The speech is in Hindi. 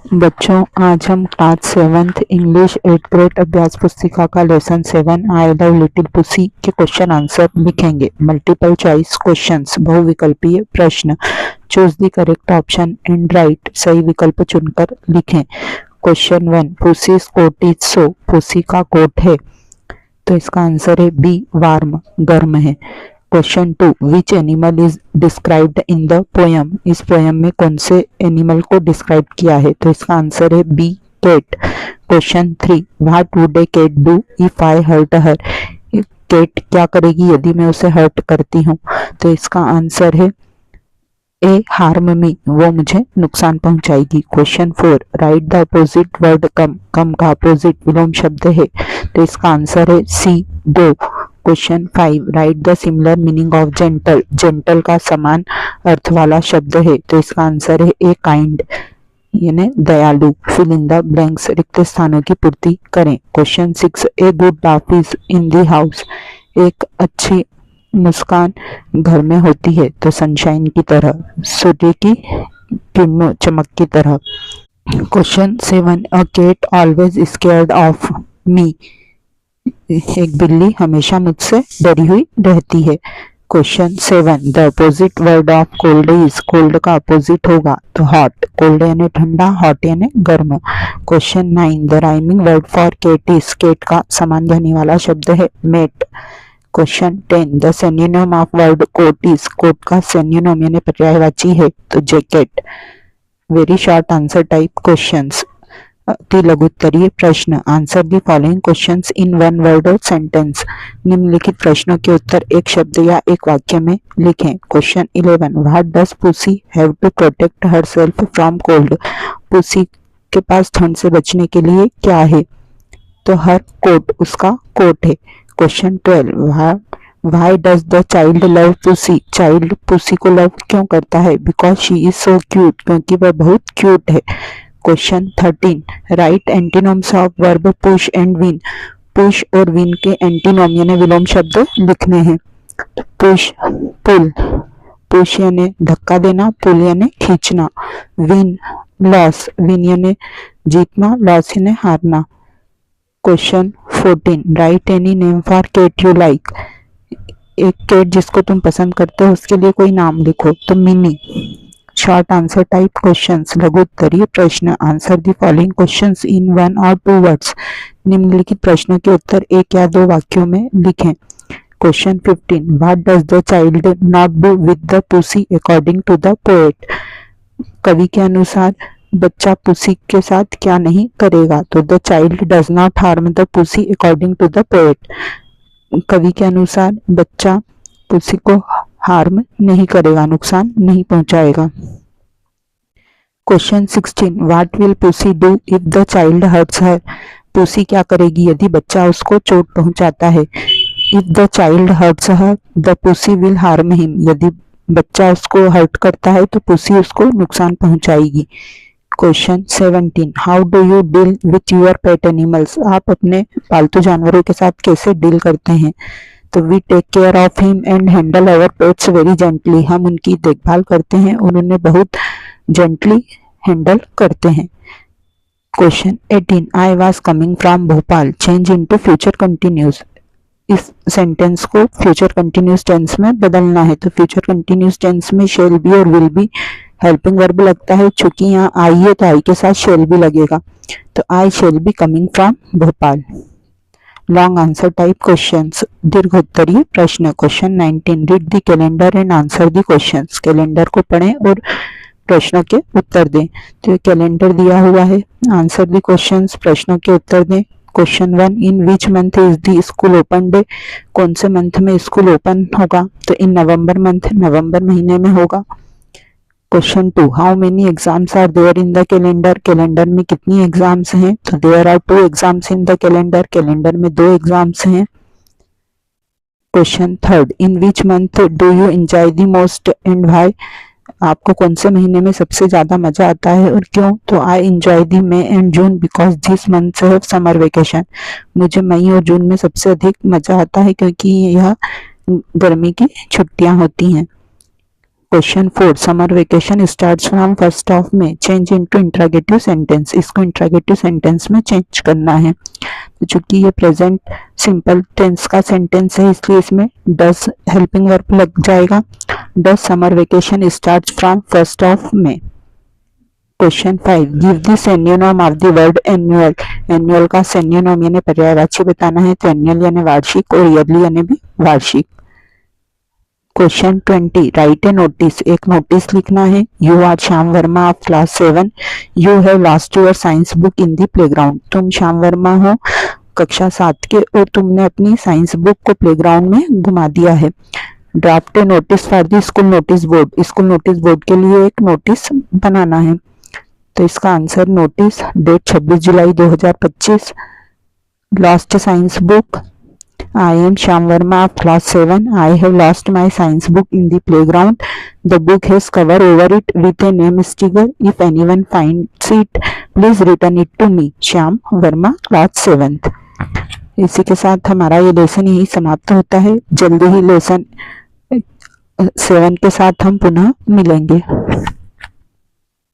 बच्चों, आज हम class 7th English 8th grade अभ्यास पुस्तिका का lesson 7 I love little pussy के क्वेश्चन आंसर लिखेंगे। मल्टीपल चॉइस क्वेश्चंस, बहुविकल्पीय प्रश्न। Choose the correct option and write, सही विकल्प चुनकर लिखें। Question 1, pussy's coat is so, pussy का कोट है, तो इसका आंसर है बी, वार्म, गर्म है। Question 2, which animal is described in the poem, इस पोयम में कौन से एनिमल को डिस्क्राइब किया है, तो इसका आंसर है B, cat. Question 3, what would a cat do if I hurt her, cat क्या करेगी यदि मैं उसे हर्ट करती हूँ, तो इसका आंसर है ए, हार्म मी, वो मुझे नुकसान पहुंचाएगी। Question 4, write the opposite word come, come का अपोजिट विलोम शब्द है, तो इसका आंसर है सी, दो। Question 5, right the similar meaning of gentle, gentle का समान अर्थ वाला शब्द है, तो इसका आंसर है ए, काइंड, यानी दयालु। फिल इन द ब्लैंक्स, रिक्त स्थानों की पूर्ति करें। Question 6, a good laugh is in the house, एक अच्छी मुस्कान घर में होती है, तो सनशाइन की तरह, सूर्य की किरणों, चमक की तरह। Question 7, a cat always scared of me, एक बिल्ली हमेशा मुझसे डरी हुई रहती है। Question 7, the opposite word of cold is, cold का अपोजिट होगा तो हॉट, कोल्ड यानी ठंडा, हॉट यानी गर्म। Question 9, the rhyming word for Kate is, Kate का समान ध्वनि वाला शब्द है mate. Question 10, the synonym of word coat is, coat का सिनोनिम यानी पर्यायवाची है तो jacket. Very short answer type questions, अति लघुत्तरीय प्रश्न। Answer the following questions in one word और सेंटेंस, निम्नलिखित प्रश्नों के उत्तर एक शब्द या एक वाक्य में लिखें। Question 11, what does pussy have to protect herself from cold, pussy के पास ठंड से बचने के लिए क्या है, तो हर कोट, उसका कोट है। Question 12, why does the child love pussy, child pussy को लव क्यों करता है, because she is so cute, क्योंकि वह बहुत क्यूट है। Question 13, write antonyms of verb push and win, push और विन के एंटीनोम यानी विलोम शब्द लिखने हैं। पुश, पुल, पुश यानी धक्का देना, पुल यानी खींचना। विन, लॉस, विन यानी जीतना, लॉस यानी हारना। Question 14, write any name for cat you like, एक कैट जिसको तुम पसंद करते हो उसके लिए कोई नाम लिखो, तो mini. Short answer type questions, लघु उत्तरीय प्रश्न। Answer the following questions in one और टू वर्ड्स, निम्नलिखित प्रश्नों के उत्तर एक या दो वाक्यों में लिखें। Question 15, what does the child not do with the pussy according to the poet, कवि के अनुसार बच्चा पुसी के साथ क्या नहीं करेगा, तो the child does not harm the pussy according to the poet, कवि के अनुसार बच्चा पुसी को हार्म नहीं करेगा, नुकसान नहीं पहुंचाएगा। Question 16, what will pussy do if the child hurts her, pussy क्या करेगी यदि बच्चा उसको चोट पहुंचाता है। If the child hurts her the pussy will harm him, यदि बच्चा उसको हर्ट करता है तो पुसी उसको नुकसान पहुंचाएगी। Question 17, how do you deal with your pet animals, आप अपने पालतू जानवरों के साथ कैसे डील करते हैं, तो we take care of him and handle our pets very gently, हम उनकी देखभाल करते हैं और उन्हें बहुत जेंटली हैंडल करते हैं। Question 18, I was coming from Bhopal, change into future continuous, इस सेंटेंस को फ्यूचर कंटिन्यूस टेंस में बदलना है, तो फ्यूचर कंटिन्यूस टेंस में शेल बी और विल बी हेल्पिंग वर्ब लगता है, चूंकि यहाँ आई है तो आई के साथ शेल बी लगेगा, तो I shall be coming from Bhopal. Long answer type questions, दीर्घोत्तरीय प्रश्न। Question 19, read the calendar and answer the questions, calendar को पढ़ें और प्रश्नों के उत्तर दें, तो ये कैलेंडर दिया हुआ है। आंसर द क्वेश्चंस, प्रश्नों के उत्तर दें। Question 1, in which month is the school open day, कौन से मंथ में स्कूल ओपन होगा, तो इन नवंबर मंथ, नवंबर महीने में होगा। Question 2, how many exams are there in the calendar, calendar में कितनी एग्जाम्स हैं, तो there are 2 exams in the calendar, calendar में 2 एग्जाम्स हैं। Question 3, in which month do you enjoy the most and why, आपको कौन से महीने में सबसे ज्यादा मजा आता है और क्यों, तो I enjoy the May and June because this month have summer vacation, मुझे मई और जून में सबसे अधिक मजा आता है क्योंकि यह गर्मी की छुट्टियां होती हैं। Question 4 summer vacation starts from 1st of May change into interrogative sentence. इसको इंट्रोगेटिव सेंटेंस में चेंज करना है। तो चूंकि ये प्रेजेंट सिंपल टेंस का सेंटेंस है इसलिए इसमें डज हेल्पिंग वर्ब लग जाएगा। Does summer vacation starts from 1st of May। Question 5 give the synonym of the word annual. Annual का सिनोनिम यानी पर्यायवाची बताना है। तो एनुअल यानी वार्षिक और ईयरली यानी भी वार्षिक। Question 20 write a notice. एक नोटिस लिखना है। You are Shyam Verma of class 7 you have lost your science book in the playground. तुम श्याम वर्मा हो कक्षा 7 के और तुमने अपनी साइंस बुक को प्लेग्राउंड में घुमा दिया है। Draft a notice for the school notice board. School notice board के लिए एक नोटिस बनाना है। तो इसका answer notice date 26 July 2025 lost science book I am Shyam Verma of class 7. I have lost my science book in the playground. The book has cover over it with a name sticker. If anyone finds it, please return it to me. Shyam Verma, class 7th. इसी के साथ हमारा ये लेसन यही समाप्त होता है। जल्दी ही लेसन 7 के साथ हम पुनः मिलेंगे।